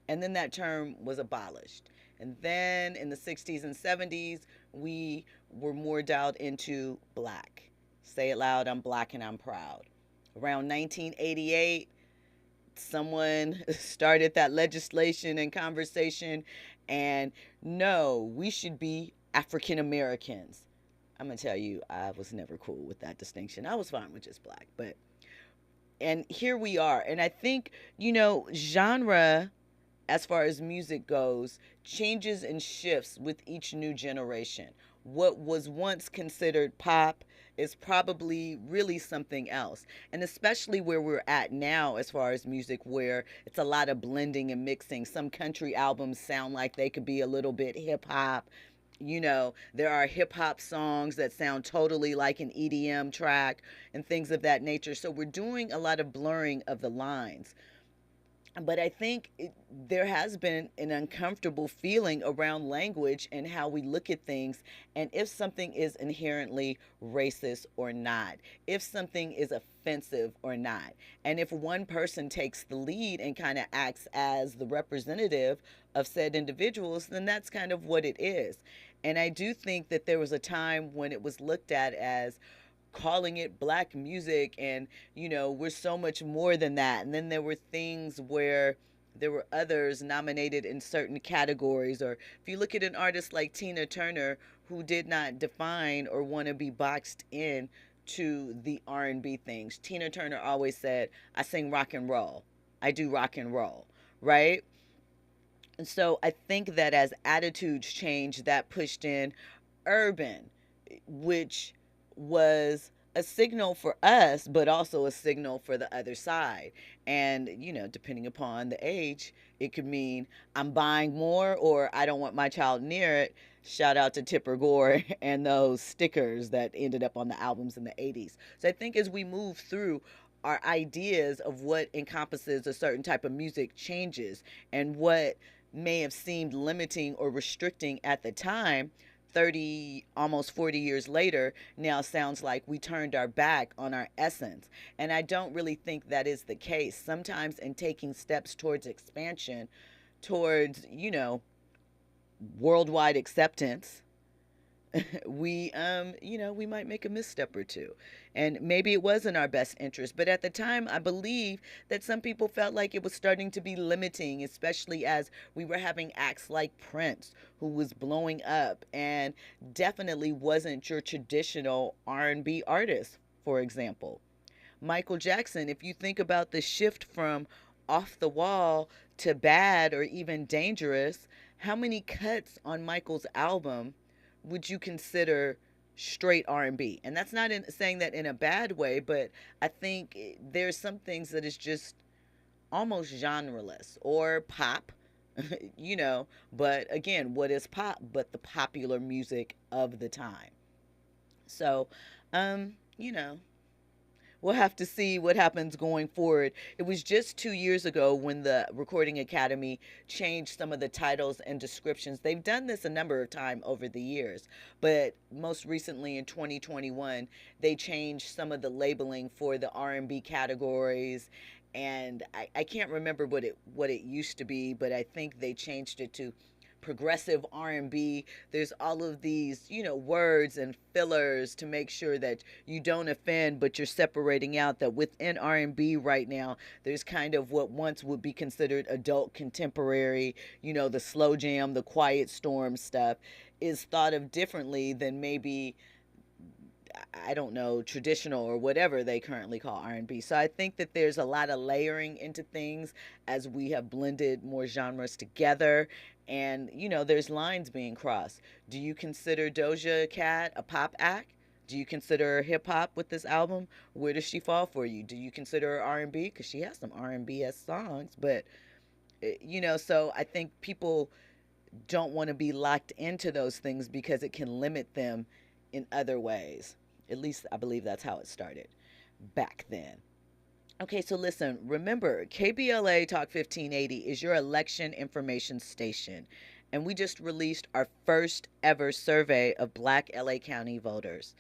And then that term was abolished. And then in the 60s and 70s, we were more dialed into black. Say it loud, I'm black and I'm proud. Around 1988, someone started that legislation and conversation, and no, we should be African Americans. I'm going to tell you, I was never cool with that distinction. I was fine with just black, and here we are. And I think, genre, as far as music goes, changes and shifts with each new generation. What was once considered pop is probably really something else. And especially where we're at now as far as music, where it's a lot of blending and mixing. Some country albums sound like they could be a little bit hip hop. You know, there are hip hop songs that sound totally like an EDM track and things of that nature. So we're doing a lot of blurring of the lines. But I think there has been an uncomfortable feeling around language and how we look at things, and if something is inherently racist or not, if something is offensive or not. And if one person takes the lead and kind of acts as the representative of said individuals, then that's kind of what it is. And I do think that there was a time when it was looked at as calling it black music, and you know, we're so much more than that. And then there were things where there were others nominated in certain categories, or if you look at an artist like Tina Turner, who did not define or want to be boxed in to the R&B things. Tina Turner always said, I sing rock and roll, I do rock and roll, right? And so I think that as attitudes changed, that pushed in urban, which was a signal for us, but also a signal for the other side. And, you know, depending upon the age, it could mean I'm buying more or I don't want my child near it. Shout out to Tipper Gore and those stickers that ended up on the albums in the 80s. So I think as we move through, our ideas of what encompasses a certain type of music changes, and what may have seemed limiting or restricting at the time, 30, almost 40 years later, now sounds like we turned our back on our essence. And I don't really think that is the case. Sometimes in taking steps towards expansion, towards, you know, worldwide acceptance, we might make a misstep or two. And maybe it was in our best interest. But at the time, I believe that some people felt like it was starting to be limiting, especially as we were having acts like Prince, who was blowing up and definitely wasn't your traditional R&B artist, for example. Michael Jackson, if you think about the shift from Off the Wall to Bad or even Dangerous, how many cuts on Michael's album would you consider straight R&B? And that's not saying that in a bad way, but I think there's some things that is just almost genreless or pop, you know. But again, what is pop but the popular music of the time? So, you know, we'll have to see what happens going forward. It was just 2 years ago when the Recording Academy changed some of the titles and descriptions. They've done this a number of times over the years, but most recently in 2021, they changed some of the labeling for the R&B categories. And I can't remember what it used to be, but I think they changed it to progressive R&B. There's all of these, you know, words and fillers to make sure that you don't offend, but you're separating out that within R&B right now, there's kind of what once would be considered adult contemporary, you know, the slow jam, the quiet storm stuff is thought of differently than maybe, I don't know, traditional or whatever they currently call R&B. So I think that there's a lot of layering into things as we have blended more genres together. And, you know, there's lines being crossed. Do you consider Doja Cat a pop act? Do you consider her hip hop with this album? Where does she fall for you? Do you consider her R&B? Because she has some R&B-esque songs. But, you know, so I think people don't want to be locked into those things because it can limit them in other ways. At least I believe that's how it started back then. Okay, so listen, remember, KBLA Talk 1580 is your election information station, and we just released our first ever survey of Black LA County voters.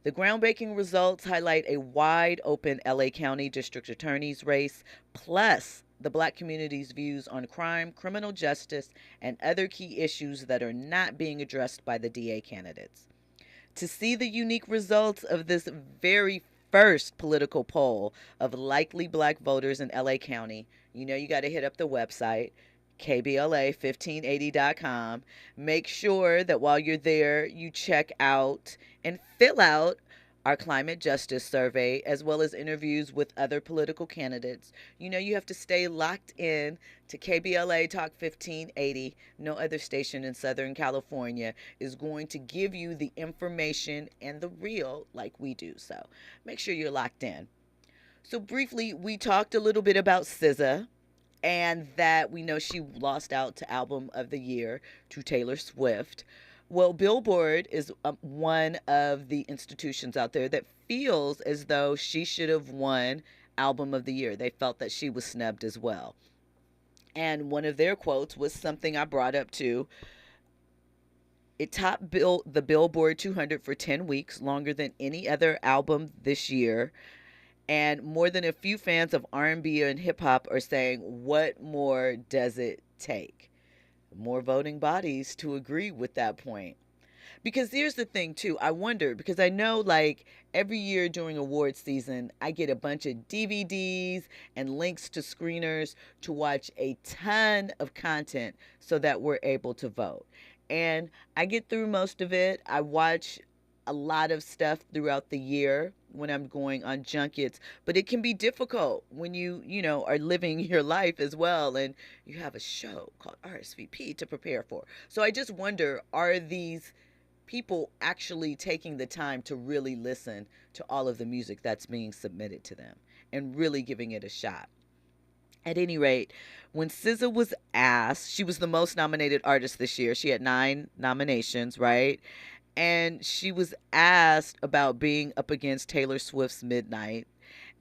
The groundbreaking results highlight a wide open LA County District Attorney's race, plus the Black community's views on crime, criminal justice, and other key issues that are not being addressed by the DA candidates. To see the unique results of this very first political poll of likely Black voters in LA County, you know you got to hit up the website, KBLA1580.com. Make sure that while you're there, you check out and fill out our climate justice survey, as well as interviews with other political candidates. You know, you have to stay locked in to KBLA Talk 1580. No other station in Southern California is going to give you the information and the real like we do. So make sure you're locked in. So briefly, we talked a little bit about SZA, and that we know she lost out to Album of the Year to Taylor Swift. Well, Billboard is one of the institutions out there that feels as though she should have won Album of the Year. They felt that she was snubbed as well. And one of their quotes was something I brought up too. It topped the Billboard 200 for 10 weeks, longer than any other album this year. And more than a few fans of R&B and hip hop are saying, what more does it take? More voting bodies to agree with that point. Because here's the thing too, I wonder, because I know like every year during awards season, I get a bunch of DVDs and links to screeners to watch a ton of content so that we're able to vote. And I get through most of it. I watch a lot of stuff throughout the year when I'm going on junkets, but it can be difficult when you know, are living your life as well and you have a show called RSVP to prepare for. So I just wonder, are these people actually taking the time to really listen to all of the music that's being submitted to them and really giving it a shot? At any rate, when SZA was asked, she was the most nominated artist this year. She had 9 nominations, right? And she was asked about being up against Taylor Swift's Midnight.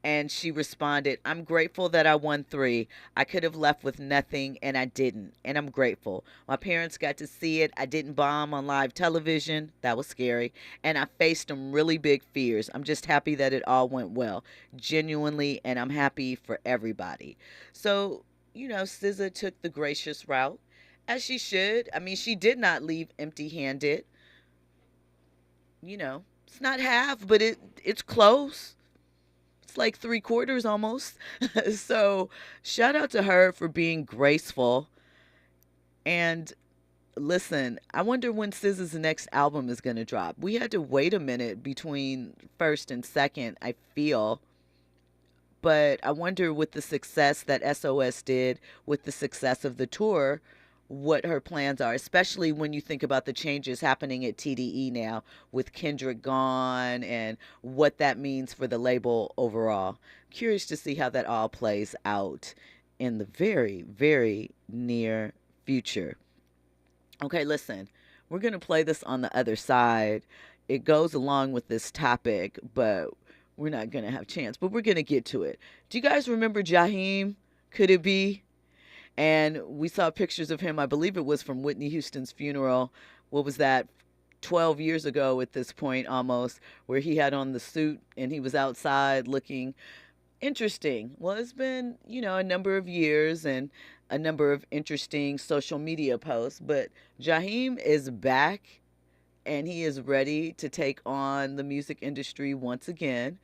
And she responded, I'm grateful that I won 3. I could have left with nothing, and I didn't. And I'm grateful. My parents got to see it. I didn't bomb on live television. That was scary. And I faced some really big fears. I'm just happy that it all went well. Genuinely, and I'm happy for everybody. So, you know, SZA took the gracious route, as she should. I mean, she did not leave empty-handed. You know, it's not half, but it's close. It's like 3/4 almost. So shout out to her for being graceful. And listen, I wonder when SZA's next album is going to drop. We had to wait a minute between first and second, I feel. But I wonder with the success that SOS did, with the success of the tour, what her plans are, especially when you think about the changes happening at TDE now with Kendrick gone and what that means for the label overall. Curious to see how that all plays out in the very, very near future. Okay, listen, we're going to play this on the other side. It goes along with this topic, but we're not going to have a chance, but we're going to get to it. Do you guys remember Jaheim? Could it be? And we saw pictures of him, I believe it was from Whitney Houston's funeral. What was that? 12 years ago at this point almost, where he had on the suit and he was outside looking interesting. Well, it's been, you know, a number of years and a number of interesting social media posts, but Jaheim is back and he is ready to take on the music industry once again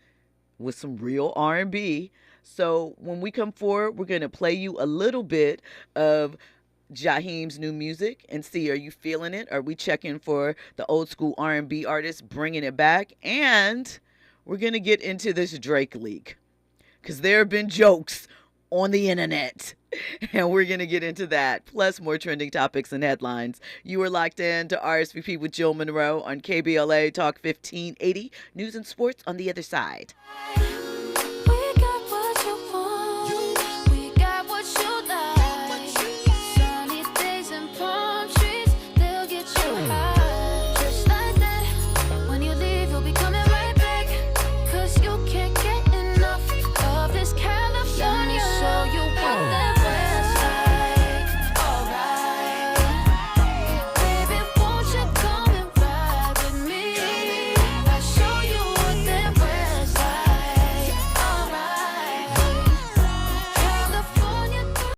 with some real R&B. So when we come forward, we're going to play you a little bit of Jaheim's new music and see, are you feeling it? Are we checking for the old school R&B artists bringing it back? And we're going to get into this Drake leak because there have been jokes on the internet and we're going to get into that, plus more trending topics and headlines. You are locked in to RSVP with Jill Munroe on KBLA Talk 1580, news and sports on the other side.